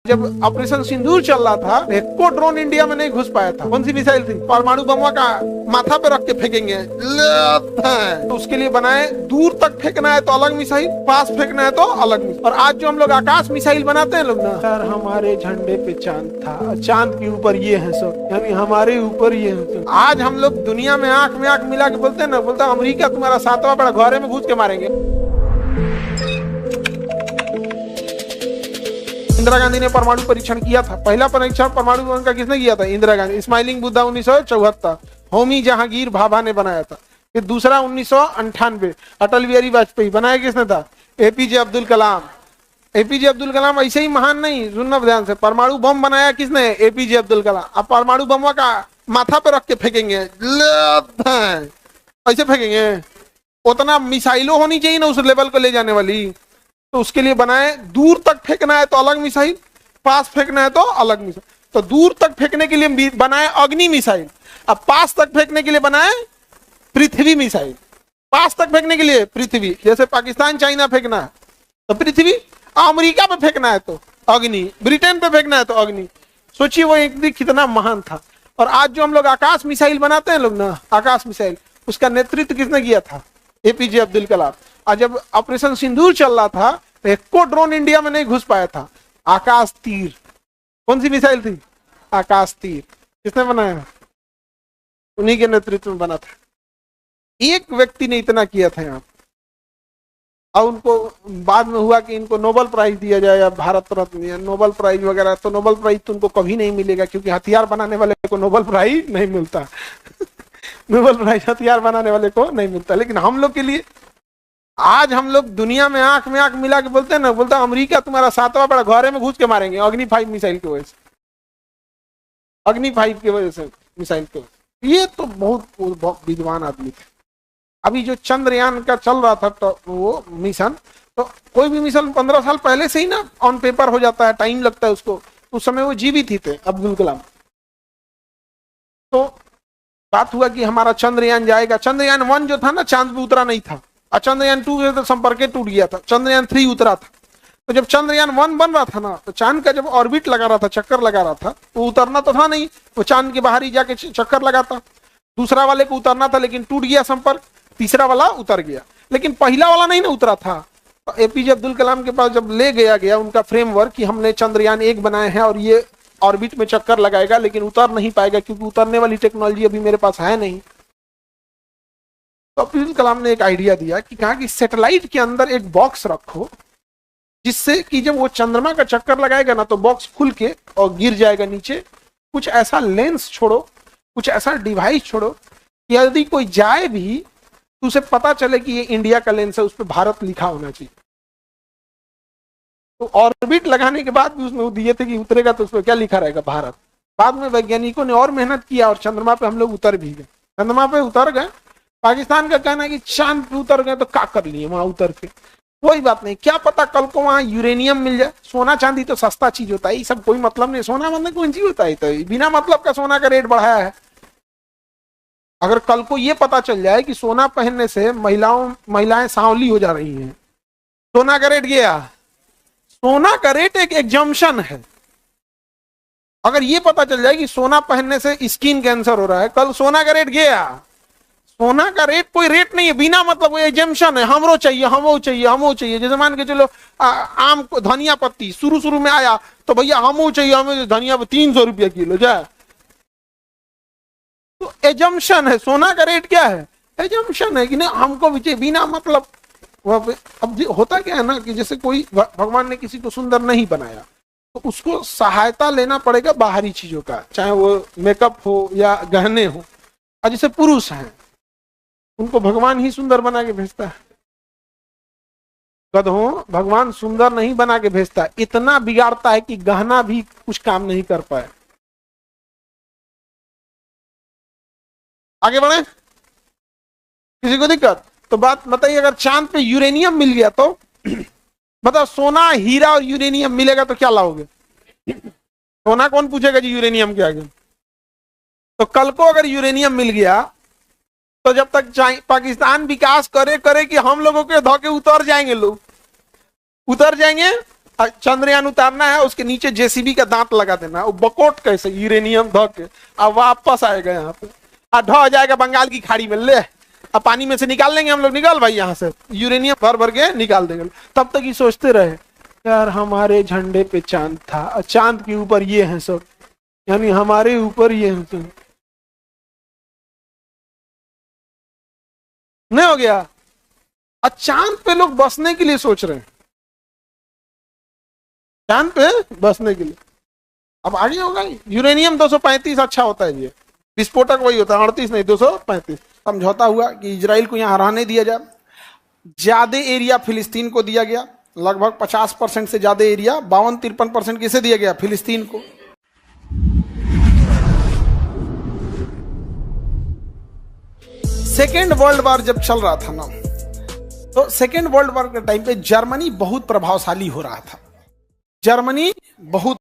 जब ऑपरेशन सिंदूर चल रहा था, एक को ड्रोन इंडिया में नहीं घुस पाया था। कौन सी मिसाइल थी? परमाणु बम का माथा पे रख के फेंकेंगे तो उसके लिए बनाए। दूर तक फेंकना है तो अलग मिसाइल, पास फेंकना है तो अलग मिसाइल। और आज जो हम लोग आकाश मिसाइल बनाते हैं लोग ना, यार हमारे झंडे पे चांद था, चांद के ऊपर ये है सब, यानी हमारे ऊपर ये है। आज हम लोग दुनिया में आंख मिला के बोलते हैं ना, बोलता है अमेरिका तुम्हारा 7वां बड़ा घरे में घुस के मारेंगे। इंदिरा गांधी ने परमाणु परीक्षण किया था। पहला परीक्षण परमाणु बम का किसने किया था? इंदिरा गांधी। स्माइलिंग बुद्धा 1974, होमी जहांगीर भाभा ने बनाया था। फिर दूसरा 1998 अटल बिहारी वाजपेयी। बनाया किसने था? एपीजे अब्दुल कलाम। एपीजे अब्दुल कलाम ऐसे ही महान नहीं, सुनना ध्यान से, परमाणु बम बनाया किसने? एपीजे अब्दुल कलाम। अब परमाणु बम का माथा पे रख के फेंकेंगे, ऐसे फेंकेंगे। उतना मिसाइलों होनी चाहिए ना उस लेवल को ले जाने वाली, तो उसके लिए बनाए। दूर तक फेंकना है तो अलग मिसाइल, पास फेंकना है तो अलग मिसाइल। तो दूर तक फेंकने के लिए बनाए अग्नि मिसाइल, अब पास तक फेंकने के लिए बनाए पृथ्वी मिसाइल। पास तक फेंकने के लिए पृथ्वी, जैसे पाकिस्तान चाइना फेंकना है तो पृथ्वी, अमेरिका पे फेंकना है तो अग्नि, ब्रिटेन पे फेंकना है तो अग्नि। सोचिए वो एक दिन कितना महान था। और आज जो हम लोग आकाश मिसाइल बनाते हैं लोग ना, आकाश मिसाइल, उसका नेतृत्व किसने किया था? एपीजे अब्दुल कलाम। आज जब ऑपरेशन सिंदूर चल रहा था, एक को ड्रोन इंडिया में नहीं घुस पाया था। आकाश तीर, कौन सी मिसाइल थी? आकाश तीर। किसने बनाया? उन्हीं के नेतृत्व में बना था। एक व्यक्ति ने इतना किया था यहाँ। और उनको बाद में हुआ कि इनको नोबेल प्राइज दिया जाए या भारत रत्न या नोबेल प्राइज वगैरह, तो नोबेल प्राइज तो उनको कभी नहीं मिलेगा, क्योंकि हथियार बनाने वाले को नोबेल प्राइज नहीं मिलता। नोबेल प्राइज हथियार बनाने वाले को नहीं मिलता। लेकिन हम लोग के लिए आज हम लोग दुनिया में आंख मिला के बोलते हैं ना, बोलता है अमेरिका तुम्हारा 7वां बड़ा घरे में घुस के मारेंगे, अग्नि 5 मिसाइल की वजह से, अग्नि 5 की वजह से, मिसाइल की वजह से। ये तो बहुत विद्वान आदमी थे। अभी जो चंद्रयान का चल रहा था तो वो मिशन, तो कोई भी मिशन 15 साल पहले से ही ना ऑन पेपर हो जाता है, टाइम लगता है उसको। उस समय वो जीवित ही थे, अब्दुल कलाम। तो बात हुआ कि हमारा चंद्रयान जाएगा। चंद्रयान 1 जो था ना, चांद पे उतरा नहीं था, और चंद्रयान 2 तो संपर्क टूट गया था। चंद्रयान 3 उतरा था। तो जब चंद्रयान 1 बन रहा था ना, तो चांद का जब ऑर्बिट लगा रहा था, चक्कर लगा रहा था, वो उतरना तो था नहीं, वो चांद के बाहर ही जाके चक्कर लगाता। दूसरा वाले को उतरना था, लेकिन टूट गया संपर्क। तीसरा वाला उतर गया, लेकिन पहला वाला नहीं ना उतरा था। तो एपीजे अब्दुल कलाम के पास जब ले गया उनका फ्रेमवर्क कि हमने चंद्रयान 1 बनाए हैं और ये ऑर्बिट में चक्कर लगाएगा, लेकिन उतर नहीं पाएगा क्योंकि उतरने वाली टेक्नोलॉजी अभी मेरे पास है नहीं। तो अब्दुल कलाम ने एक आइडिया दिया कि कहा कि सैटेलाइट के अंदर एक बॉक्स रखो, जिससे कि जब वो चंद्रमा का चक्कर लगाएगा ना, तो बॉक्स खुल के और गिर जाएगा नीचे। कुछ ऐसा लेंस छोड़ो, कुछ ऐसा डिवाइस छोड़ो कि यदि कोई जाए भी तो उसे पता चले कि ये इंडिया का लेंस है, उस पर भारत लिखा होना चाहिए। तो ऑर्बिट लगाने के बाद भी उसने वो दिए थे कि उतरेगा तो उस पर क्या लिखा रहेगा? भारत। बाद में वैज्ञानिकों ने और मेहनत किया और चंद्रमा पे हम लोग उतर भी गए। चंद्रमा पे उतर गए। पाकिस्तान का कहना है कि चांद पे उतर गए तो क्या कर लिए वहां उतर के, कोई बात नहीं, क्या पता कल को वहां यूरेनियम मिल जाए। सोना चांदी तो सस्ता चीज होता है, ये सब कोई मतलब नहीं। सोना मतलब कौन चीज होता है? तो बिना मतलब का सोना का रेट बढ़ाया है। अगर कल को ये पता चल जाए कि सोना पहनने से महिलाएं सांवली हो जा रही हैं, सोना का रेट गया। सोना का रेट एक एग्जम्पशन है। अगर ये पता चल जाए कि सोना पहनने से स्किन कैंसर हो रहा है, कल सोना का रेट गया। सोना का रेट कोई रेट नहीं है, बिना मतलब वो एग्जम्पशन है। हमरो चाहिए, हमो चाहिए, हमो चाहिए। जैसे मान के चलो आम को धनिया पत्ती शुरू में आया तो भैया हमो चाहिए, हमें धनिया 300 रुपया किलो जाए। तो एजम्पशन है। सोना का रेट क्या है? एजम्पशन है कि नहीं हमको भी चाहिए, बिना मतलब। अब होता क्या है ना कि जैसे कोई भगवान ने किसी को सुंदर नहीं बनाया, तो उसको सहायता लेना पड़ेगा बाहरी चीजों का, चाहे वो मेकअप हो या गहने हो। और जैसे पुरुष हैं, उनको भगवान ही सुंदर बना के भेजता है। गधों, भगवान सुंदर नहीं बना के भेजता है, इतना बिगाड़ता है कि गहना भी कुछ काम नहीं कर पाए। आगे बढ़े, किसी को दिक्कत? तो बात बताइए, अगर चांद पे यूरेनियम मिल गया तो बताओ, सोना हीरा और यूरेनियम मिलेगा तो क्या लाओगे? सोना कौन पूछेगा जी यूरेनियम के आगे? तो कल को अगर यूरेनियम मिल गया तो जब तक पाकिस्तान विकास करे कि हम लोगों के धोखे उतर जाएंगे, लोग उतर जाएंगे, चंद्रयान उतारना है, उसके नीचे जेसीबी का दांत लगा देना, वो बकोट कैसे यूरेनियम धो के अब वापस आएगा यहाँ पे, ढो जाएगा बंगाल की खाड़ी में, ले अब पानी में से निकाल लेंगे हम लोग, निकाल भाई यहाँ से यूरेनियम भर भर के निकाल देंगे। तब तक ये सोचते रहे यार हमारे झंडे पे चांद था, चांद के ऊपर ये है सब, यानी हमारे ऊपर ये है सब। नहीं हो गया? चांद पे लोग बसने के लिए सोच रहे हैं, चांद पे बसने के लिए। अब आगे होगा यूरेनियम 235 अच्छा होता है, ये विस्फोटक वही होता है, 38 नहीं 235। समझौता हुआ कि इजराइल को यहां रहने दिया जाए। ज्यादा एरिया फिलिस्तीन को दिया गया, लगभग 50% से ज्यादा एरिया, 52-53% किसे दिया गया? फिलिस्तीन को। सेकेंड वर्ल्ड वॉर जब चल रहा था ना, तो सेकेंड वर्ल्ड वॉर के टाइम पे जर्मनी बहुत प्रभावशाली हो रहा था, जर्मनी बहुत